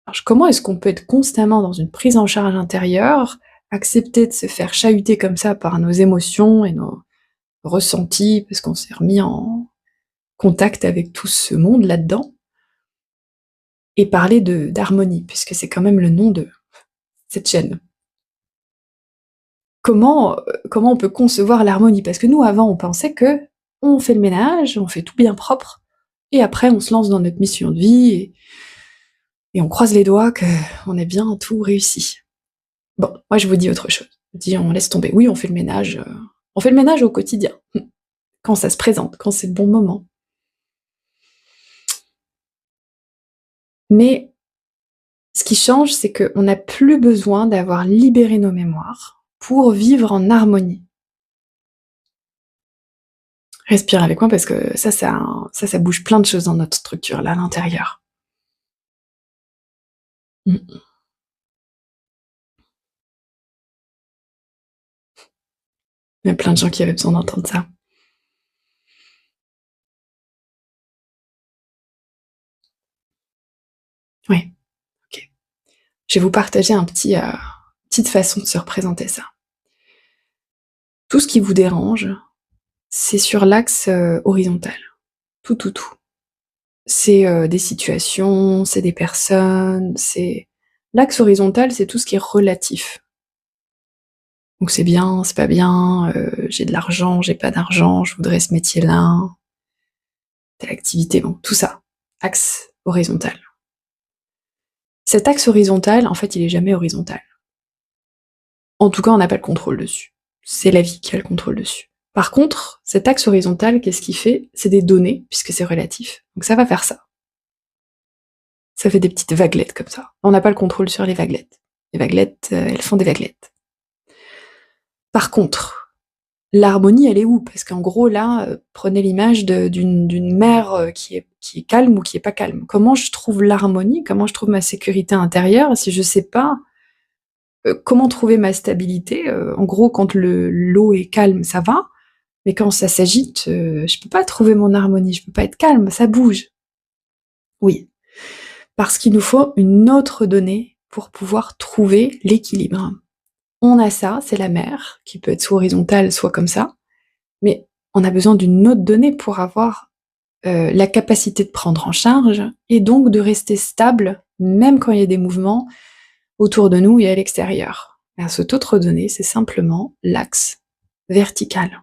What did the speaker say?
Alors, comment est-ce qu'on peut être constamment dans une prise en charge intérieure, accepter de se faire chahuter comme ça par nos émotions et nos ressentis, parce qu'on s'est remis en contact avec tout ce monde là-dedans, et parler de d'harmonie, puisque c'est quand même le nom de cette chaîne. Comment on peut concevoir l'harmonie? Parce que nous, avant, on pensait que on fait le ménage, on fait tout bien propre, et après on se lance dans notre mission de vie et on croise les doigts qu'on ait bien tout réussi. Bon, moi je vous dis autre chose. Je vous dis on laisse tomber. Oui, on fait le ménage au quotidien, quand ça se présente, quand c'est le bon moment. Mais ce qui change, c'est qu'on n'a plus besoin d'avoir libéré nos mémoires pour vivre en harmonie. Respire avec moi parce que ça bouge plein de choses dans notre structure, là, à l'intérieur. Mmh. Il y a plein de gens qui avaient besoin d'entendre ça. Oui, OK. Je vais vous partager petite façon de se représenter ça. Tout ce qui vous dérange, c'est sur l'axe, horizontal. Tout, tout, tout. C'est, des situations, c'est des personnes, c'est l'axe horizontal, c'est tout ce qui est relatif. Donc c'est bien, c'est pas bien, j'ai de l'argent, j'ai pas d'argent, je voudrais ce métier-là, telle activité, bon, tout ça. Axe horizontal. Cet axe horizontal, en fait, il est jamais horizontal. En tout cas, on n'a pas le contrôle dessus. C'est la vie qui a le contrôle dessus. Par contre, cet axe horizontal, qu'est-ce qu'il fait? C'est des données, puisque c'est relatif. Donc ça va faire ça. Ça fait des petites vaguelettes comme ça. On n'a pas le contrôle sur les vaguelettes. Les vaguelettes, elles font des vaguelettes. Par contre, l'harmonie, elle est où? Parce qu'en gros, là, prenez l'image d'une mer qui est calme ou qui est pas calme. Comment je trouve l'harmonie? Comment je trouve ma sécurité intérieure si je sais pas comment trouver ma stabilité? En gros, quand l'eau est calme, ça va, mais quand ça s'agite, je peux pas trouver mon harmonie, je peux pas être calme, ça bouge. Oui, parce qu'il nous faut une autre donnée pour pouvoir trouver l'équilibre. On a ça, c'est la mer, qui peut être soit horizontale, soit comme ça, mais on a besoin d'une autre donnée pour avoir, la capacité de prendre en charge et donc de rester stable, même quand il y a des mouvements autour de nous et à l'extérieur. Et cette autre donnée, c'est simplement l'axe vertical.